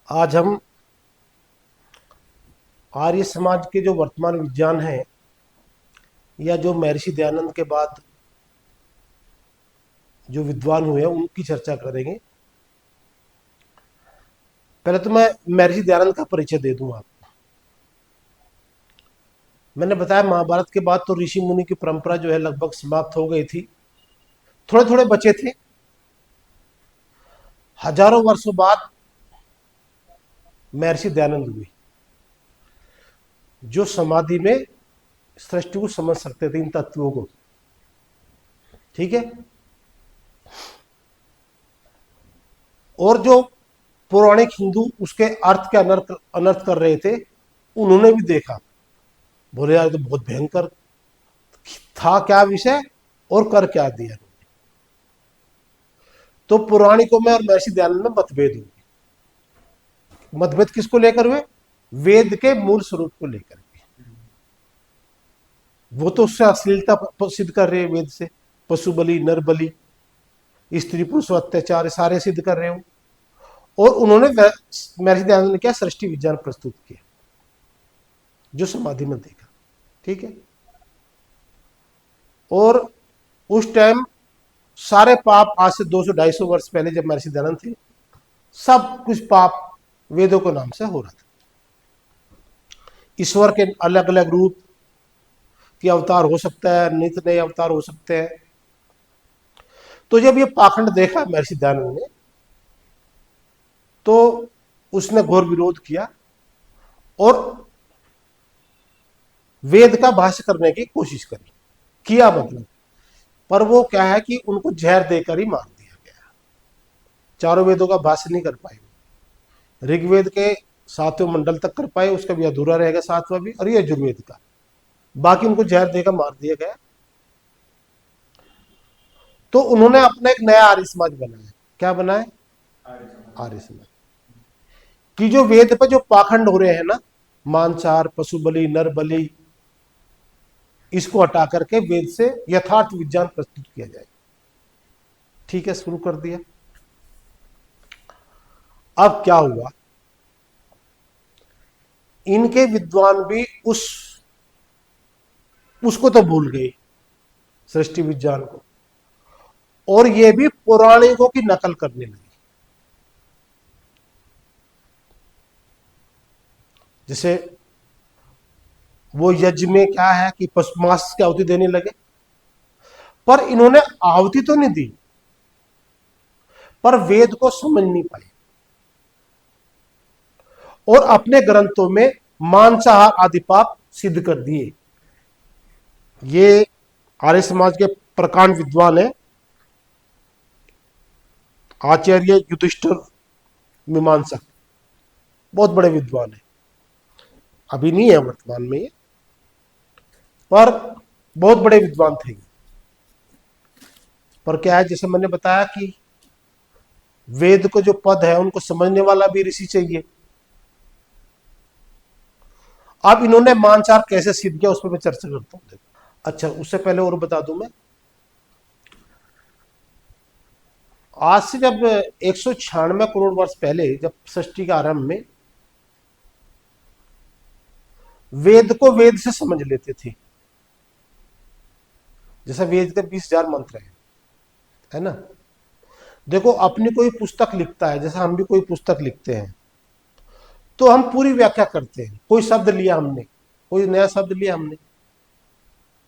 आज हम आर्य समाज के जो वर्तमान विज्ञान है या जो महर्षि दयानंद के बाद जो विद्वान हुए हैं उनकी चर्चा करेंगे। पहले तो मैं महर्षि दयानंद का परिचय दे दूं आपको। मैंने बताया महाभारत के बाद तो ऋषि मुनि की परंपरा जो है लगभग समाप्त हो गई थी। थोड़े थोड़े बचे थे। हजारों वर्षों बाद महर्षि दयानंद हुए जो समाधि में सृष्टि को समझ सकते थे, इन तत्वों को। ठीक है। और जो पौराणिक हिंदू उसके अर्थ के अनर्थ अनर्थ कर रहे थे, उन्होंने भी देखा, बोले यार तो बहुत भयंकर था, क्या विषय और कर क्या दिया। तो पौराणिकों में और महर्षि दयानंद में मतभेद हुए। मतभेद किसको लेकर हुए? वेद के मूल स्वरूप को लेकर के। वो तो उससे अश्लीलता सिद्ध कर रहे हैं, वेद से पशु बलि, नर बलि, स्त्री पुरुष अत्याचार सारे सिद्ध कर रहे हो। और उन्होंने महर्षि दयानंद ने क्या सृष्टि विज्ञान प्रस्तुत किया जो समाधि में देखा। ठीक है। और उस टाइम सारे पाप, आज से 200-250 वर्ष पहले जब महर्षि दयानंद थे, सब कुछ पाप वेदों के नाम से हो रहा था। ईश्वर के अलग अलग रूप के अवतार हो सकता है, नित्य नए अवतार हो सकते हैं। तो जब ये पाखंड देखा महर्षि दयानंद ने, तो उसने घोर विरोध किया और वेद का भाष्य करने की कोशिश करी, किया मतलब। पर वो क्या है कि उनको जहर देकर ही मार दिया गया। चारों वेदों का भाष्य नहीं कर पाए। ऋग्वेद के 7वें मंडल तक कर पाए, उसका भी अधूरा रहेगा 7वां भी, और ये यजुर्वेद का, बाकी उनको जहर देकर मार दिया गया। तो उन्होंने अपना एक नया आर्य समाज बनाया। क्या बनाया? आर्य समाज। कि जो वेद पे जो पाखंड हो रहे हैं ना, मांसाहार, पशु बलि, नर बलि, इसको हटा करके वेद से यथार्थ विज्ञान प्रस्तुत किया जाए। ठीक है, शुरू कर दिया। अब क्या हुआ, इनके विद्वान भी उसको तो भूल गए, सृष्टि विज्ञान को, और ये भी पौराणिकों की नकल करने लगे। जैसे वो यज्ञ में क्या है कि पशु मांस की आहुति देने लगे, पर इन्होंने आहुति तो नहीं दी, पर वेद को समझ नहीं पाए और अपने ग्रंथों में मांसाहार आदि पाप सिद्ध कर दिए। ये आर्य समाज के प्रकांड विद्वान है, आचार्य युधिष्ठिर मीमांसक, बहुत बड़े विद्वान है। अभी नहीं है वर्तमान में ये, पर बहुत बड़े विद्वान थे। पर क्या है, जैसे मैंने बताया कि वेद को जो पद है उनको समझने वाला भी ऋषि चाहिए। अब इन्होंने मानचार कैसे सिद्ध किया उस पर मैं चर्चा करता हूं। अच्छा, उससे पहले और बता दूं मैं, आज से जब 196 करोड़ वर्ष पहले, जब सृष्टि का आरंभ में, वेद को वेद से समझ लेते थे। जैसा वेद के 20,000 मंत्र है ना। देखो, अपनी कोई पुस्तक लिखता है, जैसा हम भी कोई पुस्तक लिखते हैं, तो हम पूरी व्याख्या करते हैं। कोई शब्द लिया हमने, कोई नया शब्द लिया हमने,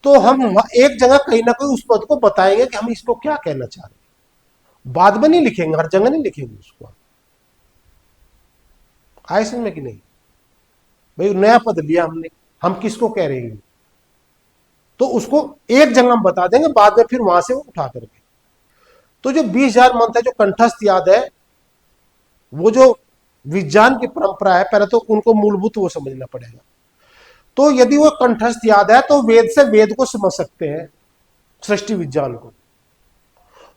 तो हम एक जगह कहीं ना कहीं उस पद को बताएंगे कि हम इसको क्या कहना चाह रहे हैं। बाद में नहीं लिखेंगे, हर जगह नहीं लिखेंगे उसको। आए समझ में कि नहीं? भाई नया पद लिया हमने, हम किसको कह रहे हैं, तो उसको एक जगह हम बता देंगे, बाद में फिर वहां से वो उठा करके। तो जो 20,000 मंत्र है, जो कंठस्थ याद है, वो जो विज्ञान की परंपरा है, पहले तो उनको मूलभूत वो समझना पड़ेगा। तो यदि वो कंठस्थ याद है तो वेद से वेद को समझ सकते हैं, सृष्टि विज्ञान को।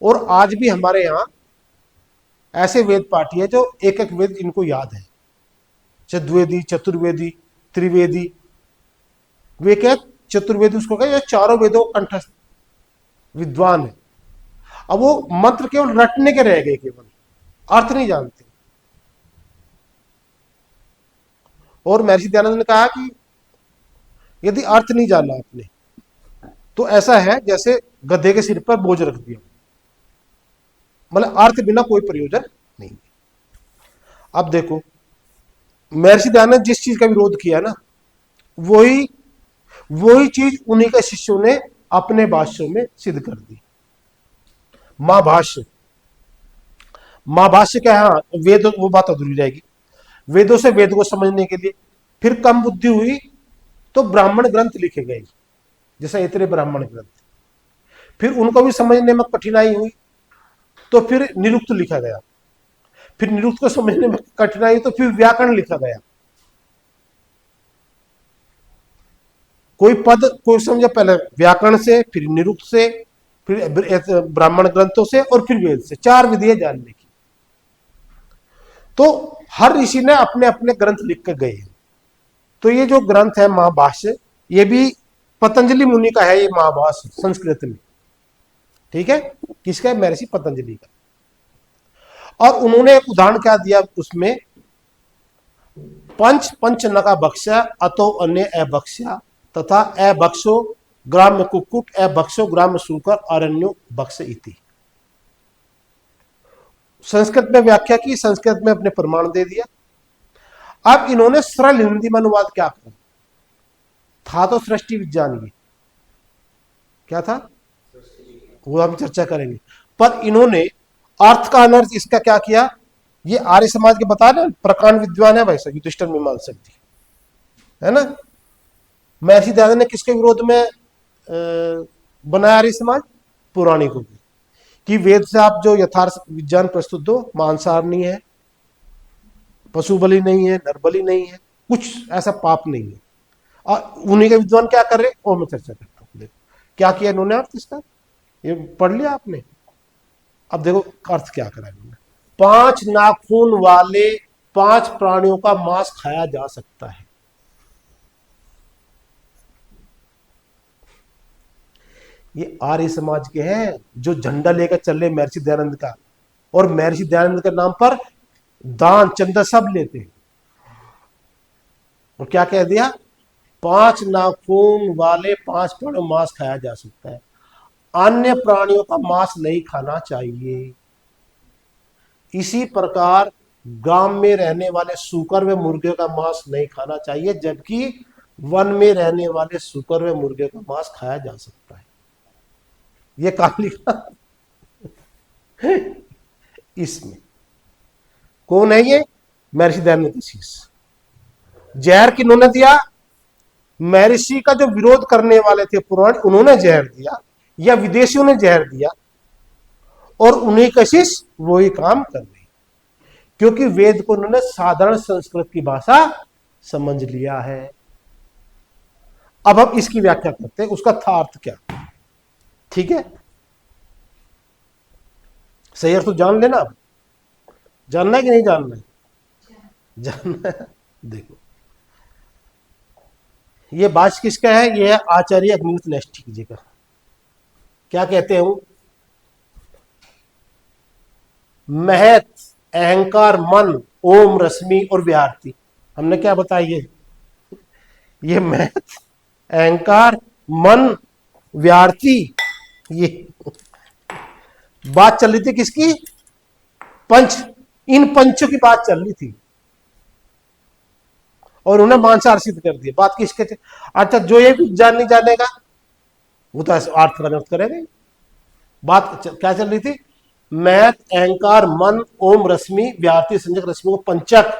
और आज भी हमारे यहां ऐसे वेद पाठी है जो एक एक वेद इनको याद है, चतुर्वेदी, चतुर्वेदी, त्रिवेदी। वे क्या, चतुर्वेदी उसको कहे, चारों वेदों कंठस्थ विद्वान है। अब वो मंत्र केवल रटने के रह गए, केवल अर्थ नहीं जानते। और महर्षि दयानंद ने कहा कि यदि अर्थ नहीं जाना आपने तो ऐसा है जैसे गधे के सिर पर बोझ रख दिया, मतलब अर्थ बिना कोई प्रयोजन नहीं। अब देखो महर्षि दयानंद जिस चीज का विरोध किया ना, वही वही चीज उन्हीं के शिष्यों ने अपने भाष्यों में सिद्ध कर दी। महाभाष्य, महाभाष्य क्या है, हाँ, वेद, वो बात अधूरी रहेगी। वेदों से वेद को समझने के लिए फिर कम बुद्धि हुई तो ब्राह्मण ग्रंथ लिखे गए, जैसे इतने ब्राह्मण ग्रंथ। फिर उनको भी समझने में कठिनाई हुई तो फिर निरुक्त लिखा गया। फिर निरुक्त को समझने में कठिनाई तो फिर व्याकरण लिखा गया। कोई पद कोई समझे पहले व्याकरण से, फिर निरुक्त से, फिर ब्राह्मण ग्रंथों से और फिर वेद से, 4 विधियां जानने की। तो हर ऋषि ने अपने अपने ग्रंथ लिख कर गए। तो ये जो ग्रंथ है महाभाष्य, ये भी पतंजलि मुनि का है, ये महाभाष्य संस्कृत में, ठीक है। किसका है? महर्षि पतंजलि का। और उन्होंने एक उदाहरण क्या दिया उसमें, पंच नका बक्ष्या अतो अन्य अभक्ष्या तथा अभक्षो ग्राम्य कुक्कुट अभक्षो ग्राम्य सूकर अरण्यो बक्ष इति। संस्कृत में व्याख्या की, संस्कृत में अपने प्रमाण दे दिया। अब इन्होंने सरल हिंदी में अनुवाद क्या करा था, तो सृष्टि विज्ञान की क्या था वो हम चर्चा करेंगे। पर इन्होंने अर्थ का अनर्थ इसका क्या किया, ये आर्य समाज के बता रहे, प्रकांड विद्वान है भाई साहब, युधिष्ठिर मीमांसक जी, है ना। महर्षि दयानंद ने किसके विरोध में बनाया आर्य समाज? पौराणिकों की, कि वेद से आप जो यथार्थ विज्ञान प्रस्तुत दो, मांसाहार नहीं है, पशु बलि नहीं है, नर बलि नहीं है, कुछ ऐसा पाप नहीं है। और उन्हीं के विद्वान क्या कर रहे, और मैं चर्चा करता हूं। देखो क्या किया इन्होंने अर्थ इसका, ये पढ़ लिया आपने। अब देखो अर्थ क्या करा इन्होंने, 5 नाखून वाले 5 प्राणियों का मांस खाया जा सकता है। ये आर्य समाज के हैं जो झंडा लेकर चल रहे महर्षि दयानंद का, और महर्षि दयानंद के नाम पर दान चंदा सब लेते हैं। और क्या कह दिया, 5 नाखून वाले 5 प्राणियों मांस खाया जा सकता है, अन्य प्राणियों का मांस नहीं खाना चाहिए। इसी प्रकार ग्राम में रहने वाले सूकर व मुर्गे का मांस नहीं खाना चाहिए, जबकि वन में रहने वाले सूकर व मुर्गे का मांस खाया जा सकता है। ये कहां लिखा? इसमें कौन है ये? महर्षि दयानंद के शिष्य। जहर किन्होंने दिया? महर्षि का जो विरोध करने वाले थे पुराण, उन्होंने जहर दिया, या विदेशियों ने जहर दिया, और उन्हीं का शिष्य वही काम कर रहे, क्योंकि वेद को उन्होंने साधारण संस्कृत की भाषा समझ लिया है। अब हम इसकी व्याख्या करते हैं, उसका था अर्थ क्या, ठीक है। सही अर्थ तो जान लेना, अब जानना है कि नहीं जानना है? जानना है। देखो ये बात किसका है, ये है आचार्य अग्निमित्र नैष्ठिक जी का। क्या कहते हैं वो, महत अहंकार मन ओम रश्मि और व्यार्थी। हमने क्या बताया, ये महत अहंकार मन व्यार्थी, ये बात चल रही थी किसकी, इन पंचों की बात चल रही थी, और उन्हें मांसाहार सिद्ध कर दिया। बात किसके थे? अच्छा, जो ये विज्ञान नहीं जानेगा वो तो अर्थ का अनर्थ करेगा। बात क्या चल रही थी, मैथ अहंकार मन ओम रश्मि व्याप्ति संजक रश्मि को पंचक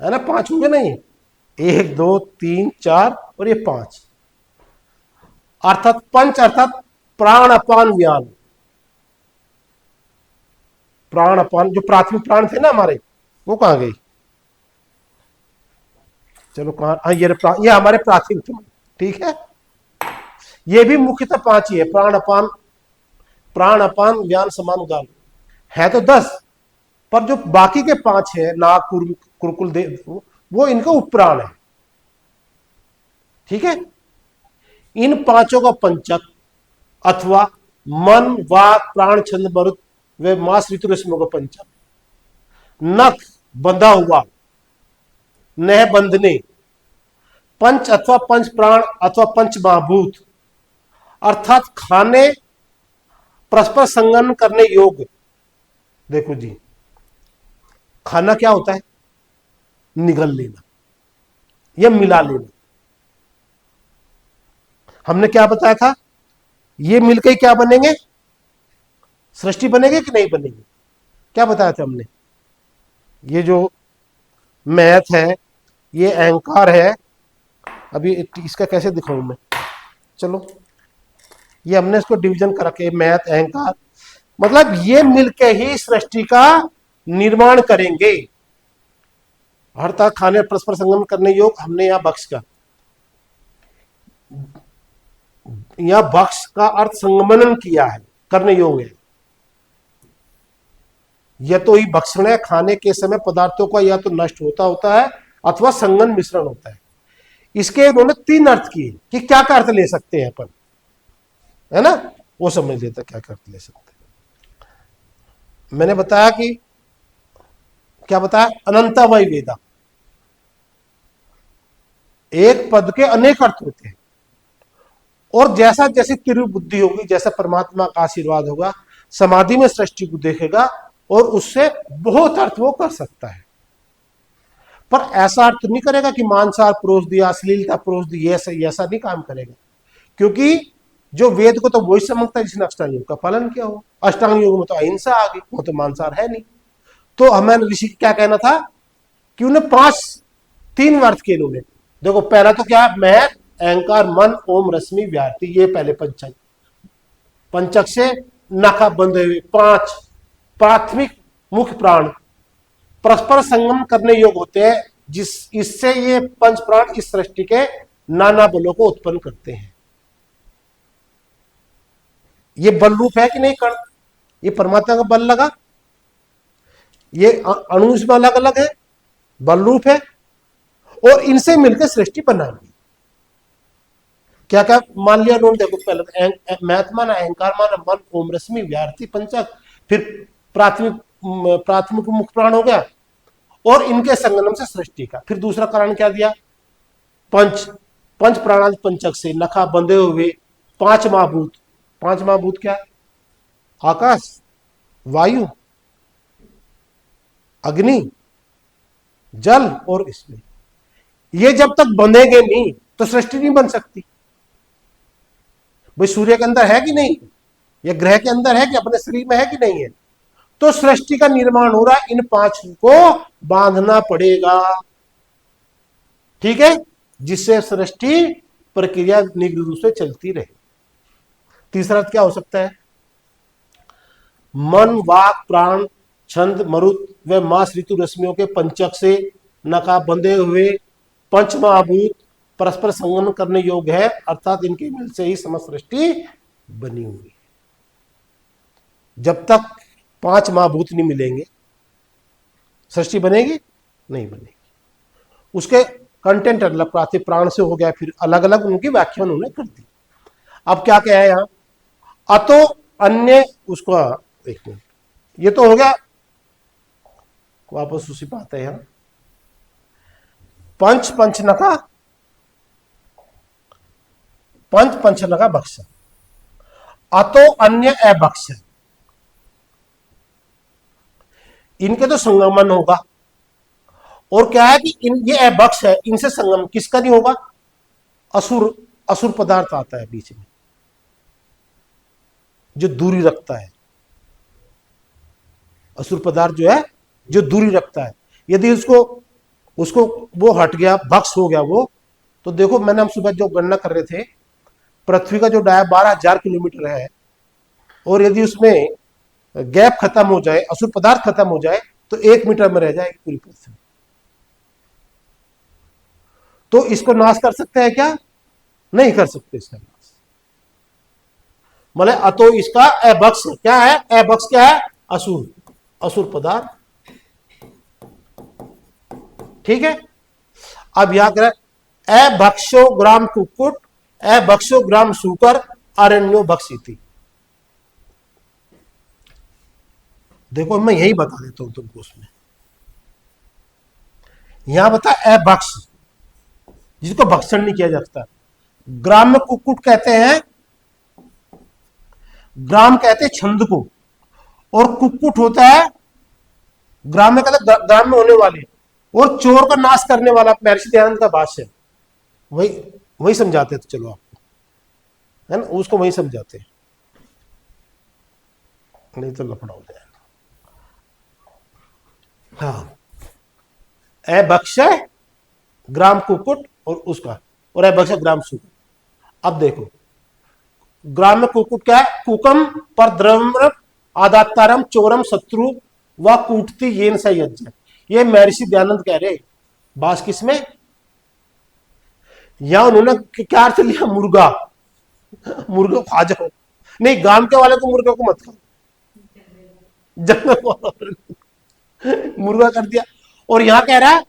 है ना, 5 होंगे नहीं, 1 2 3 4 और ये 5, अर्थात पंच अर्थात प्राण अपान व्यान। प्राण अपान जो प्राथमिक प्राण थे ना हमारे, वो कहां गई? चलो कहां, हाँ ये हमारे प्राथमिक प्राण, ठीक है। ये भी मुख्यतः 5 ही है, प्राण अपान व्यान समान गान, है तो 10, पर जो बाकी के 5 है नाक कुरकुल दे, वो इनका उपप्राण है, ठीक है। इन 5 का पंचक अथवा मन वाक प्राण छंद मरुत वे मास ऋतु रश्मि का पंचक, नख बंधा हुआ नह बंधने, पंच अथवा पंच प्राण अथवा पंच महाभूत अर्थात खाने परस्पर संगम करने योग्य। देखो जी, खाना क्या होता है? निगल लेना या मिला लेना। हमने क्या बताया था? ये मिलकर क्या बनेंगे? सृष्टि बनेगी कि नहीं बनेगी? क्या बताया था हमने? ये जो मैथ है, ये अहंकार है। अभी इसका कैसे दिखाऊं मैं? चलो, ये हमने इसको डिवीजन कर रखे, मैथ अहंकार, मतलब ये मिलके ही सृष्टि का निर्माण करेंगे। अर्थात खाने परस्पर संगम करने योग, हमने यहां बक्स का, यहां बक्स का अर्थ संगमन किया है, करने योग है। यह तो ही भक्षण है, खाने के समय पदार्थों का या तो नष्ट होता है अथवा संगम मिश्रण होता है। इसके इन्होंने तीन अर्थ किए कि क्या क्या अर्थ ले सकते हैं अपन, है ना? वो समझ लेते क्या क्या अर्थ ले सकते हैं। मैंने बताया कि क्या बताया? अनंतावय वेदा, एक पद के अनेक अर्थ होते हैं, और जैसा जैसी तीव्र बुद्धि होगी, जैसा परमात्मा का आशीर्वाद होगा, समाधि में सृष्टि को देखेगा और उससे बहुत अर्थ वो कर सकता है। पर ऐसा अर्थ नहीं करेगा कि मांसाहार परोस दिया, अश्लीलता परोस दी, ऐसा नहीं काम करेगा। क्योंकि जो वेद को तो वही समझता है जिसने अष्टांग योग का पालन किया हो। अष्टांग योग में तो अहिंसा आ गई, वो तो मांसाहार है नहीं। तो हमें ऋषि क्या कहना था कि उन्हें तीन अर्थ के इन्होंने। देखो, पहला तो क्या? मैं, अहंकार, मन, ओम, रश्मि, व्याप्ति, ये पहले पंचक। पंचक से नाका बंधे हुए पांच प्राथमिक मुख्य प्राण परस्पर संगम करने योग्य होते हैं, जिस इससे ये पंच प्राण इस सृष्टि के नाना बलों को उत्पन्न करते हैं। ये बल रूप है कि नहीं? कण, ये परमात्मा का बल लगा, ये अणु इसमें अलग अलग है, बल रूप है, और इनसे मिलकर सृष्टि बनाएंगे। क्या क्या मान लिया उन्होंने? देखो, पहले मैथ माना, अहंकार माना, मन, ओम, रश्मि, व्यार्थी, पंचक, फिर प्राथमिक मुख्य प्राण हो गया, और इनके संगम से सृष्टि का। फिर दूसरा कारण क्या दिया? पंच प्राणांत पंचक से नखा बंधे हुए पांच महाभूत। पांच महाभूत क्या? आकाश, वायु, अग्नि, जल और इसमें। ये जब तक बंधेंगे नहीं तो सृष्टि नहीं बन सकती। भाई, सूर्य के अंदर है कि नहीं? या ग्रह के अंदर है कि अपने शरीर में है कि नहीं है? तो सृष्टि का निर्माण हो रहा है, इन पांच को बांधना पड़ेगा, ठीक है, जिससे सृष्टि प्रक्रिया निग्र रूप से चलती रहे। तीसरा क्या हो सकता है? मन, वाक, प्राण, छंद, मरुत व मास ऋतु रश्मियों के पंचक से नका बंधे हुए पंच महाभूत परस्पर संगम करने योग्य है, अर्थात इनके मिल से ही समस्त सृष्टि बनी हुई है। जब तक पांच महाभूत नहीं मिलेंगे, सृष्टि बनेगी नहीं बनेगी। उसके कंटेंट अलग, प्राथमिक प्राण से हो गया, फिर अलग अलग उनकी व्याख्या उन्होंने कर दी। अब क्या कहा है यहां? अतो अन्य, उसको एक मिनट, ये तो हो गया, वापस उसी बात है। यहां पंचनका, पंचनका भक्ष, अतो अन्य अभक्ष, इनके तो संगमन होगा। और क्या है कि ये अभक्ष है, इनसे संगम किसका नहीं होगा? असुर, असुर पदार्थ आता है बीच में जो दूरी रखता है। असुर पदार्थ जो है जो दूरी रखता है, यदि उसको वो हट गया, भक्ष हो गया वो, तो देखो, मैंने हम सुबह जो गणना कर रहे थे, पृथ्वी का जो डाया 12,000 किलोमीटर है, और यदि उसमें गैप खत्म हो जाए, असुर पदार्थ खत्म हो जाए, तो 1 मीटर में रह जाएगी पूरी पृथ्वी। तो इसको नाश कर सकते हैं क्या? नहीं कर सकते इसका नाश। मतलब अतो इसका अभक्ष क्या है? अभक्ष क्या है? असुर, असुर पदार्थ, ठीक है। अब यहां कर अभक्षो ग्राम कुक्कुट, अभक्षो ग्राम सूकर, अरण्यो भक्षिति। देखो, मैं यही बता देता हूं तुमको उसमें। यहां बता अभक्ष, जिसको भक्षण नहीं किया जा सकता। ग्राम में कुक्कुट कहते हैं, ग्राम कहते हैं छंद को, और कुक्कुट होता है ग्राम में, कहते ग्राम में होने वाले, और चोर का नाश करने वाला महर्षि दयानंद का भाष्य है। वही वही समझाते थे, चलो आपको, है ना, उसको वही समझाते हैं, नहीं तो लफड़ा हो जाएगा। हाँ, अभक्षय ग्राम कुक्कुट और उसका, और अभक्षय ग्राम सुकुट। अब देखो, ग्राम में कुक्कुट क्या है? कुकम पर द्रव्य आदातारम चोरम शत्रु व कूटती येन स यज्ञ। ये महर्षि दयानंद कह रहे, बास किसमें, यहां उन्होंने क्या अर्थ लिया? मुर्गा, मुर्गा खा जाओ, नहीं गांव के वाले को मुर्गा को मत खाओ, जंगल वाला मुर्गा कर दिया। और यहां कह रहा है,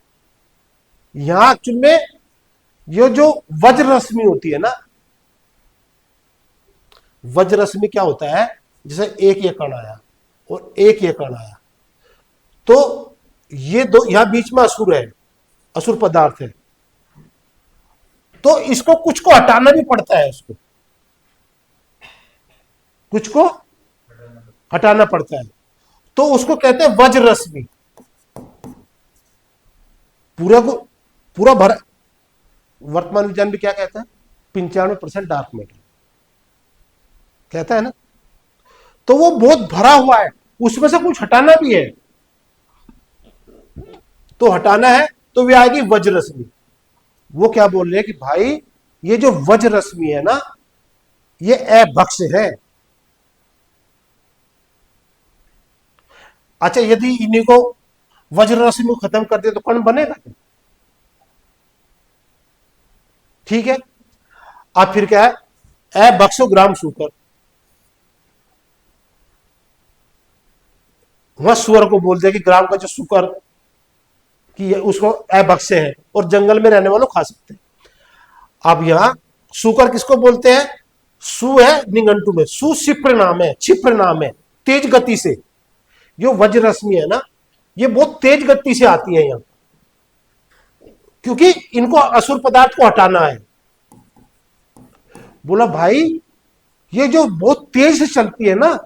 यहां एक्चुअल में ये जो वज्र रश्मि होती है ना, वज्र रश्मि क्या होता है, जैसे एक ये कण आया और एक ये कण आया, तो ये दो यहां बीच में असुर है, असुर पदार्थ है, तो इसको कुछ को हटाना भी पड़ता है, उसको कुछ को हटाना पड़ता है, तो उसको कहते हैं वज्र रश्मि। पूरा को पूरा भरा, वर्तमान विज्ञान भी क्या कहता है? 95% डार्क मैटर कहता है ना, तो वो बहुत भरा हुआ है, उसमें से कुछ हटाना भी है, तो हटाना है तो वे आएगी वज्र रश्मि। वो क्या बोल रहे हैं कि भाई ये जो वज्र रश्मि है ना, ये अभक्ष है। अच्छा, यदि इन्हीं को वज्र रश्मि को खत्म कर दे तो कण बनेगा? ठीक है, अब फिर क्या है? अभक्षो ग्राम सूकर, वह सुअर को बोल दिया कि ग्राम का जो सुकर कि उसको अभक्ष है और जंगल में रहने वालों खा सकते हैं। अब यहां सुकर किसको बोलते हैं? सु है निघंटु में, सु क्षिप्र नाम है, क्षिप्र नाम है, तेज गति से। जो वज्र रश्मि है ना, ये बहुत तेज गति से आती है यहां, क्योंकि इनको असुर पदार्थ को हटाना है। बोला भाई ये जो बहुत तेज से चलती है ना,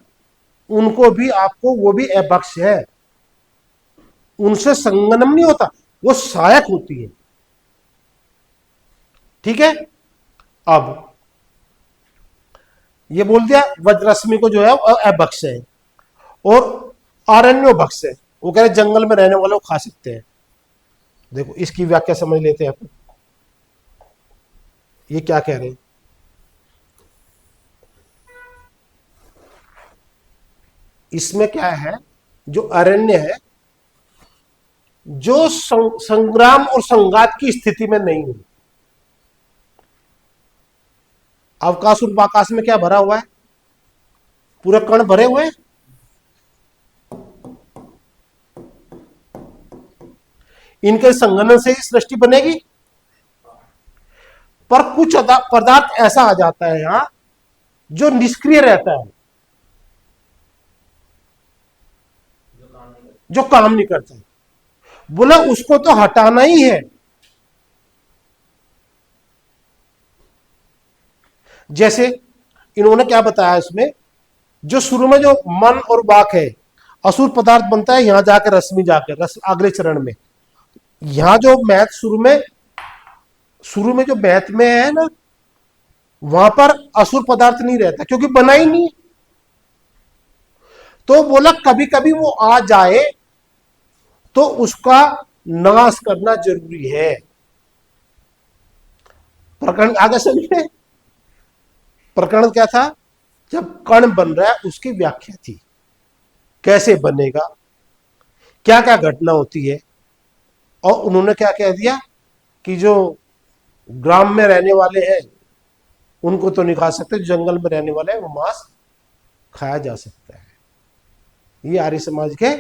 उनको भी आपको, वो भी अभक्ष है, उनसे संगनम नहीं होता, वो सहायक होती है। ठीक है, अब ये बोल दिया वज्रश्मि को जो है वो अभक्ष है, और आरण्यो भक्ष है, वो कह रहे जंगल में रहने वालों खा सकते हैं। देखो इसकी व्याख्या समझ लेते हैं अपन, ये क्या कह रहे हैं। इसमें क्या है, जो अरण्य है, जो संग्राम और संघात की स्थिति में नहीं है। अवकाश और बाकाश में क्या भरा हुआ है? पूरे कण भरे हुए हैं, इनके संघनन से ही सृष्टि बनेगी। पर कुछ पदार्थ ऐसा आ जाता है यहां जो निष्क्रिय रहता है, जो काम नहीं करता है। बोला उसको तो हटाना ही है। जैसे इन्होंने क्या बताया इसमें, जो शुरू में जो मन और वाक है, असुर पदार्थ बनता है यहां जाकर रश्मि, जाकर रस अगले चरण में। यहां जो मैथ शुरू में जो मैथ में है ना, वहां पर असुर पदार्थ नहीं रहता, क्योंकि बना ही नहीं। तो बोला कभी कभी वो आ जाए तो उसका नाश करना जरूरी है। प्रकरण आगे समझे, प्रकरण क्या था? जब कण बन रहा है उसकी व्याख्या थी, कैसे बनेगा, क्या क्या घटना होती है। और उन्होंने क्या कह दिया कि जो ग्राम में रहने वाले हैं उनको तो नहीं खा सकते, जो जंगल में रहने वाले हैं वो मांस खाया जा सकता है। ये आर्य समाज के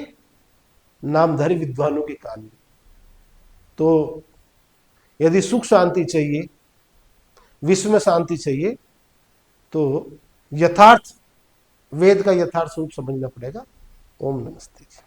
नामधारी विद्वानों की कहानी। तो यदि सुख शांति चाहिए, विश्व में शांति चाहिए, तो यथार्थ वेद का यथार्थ स्वरूप समझना पड़ेगा। ओम नमस्ते।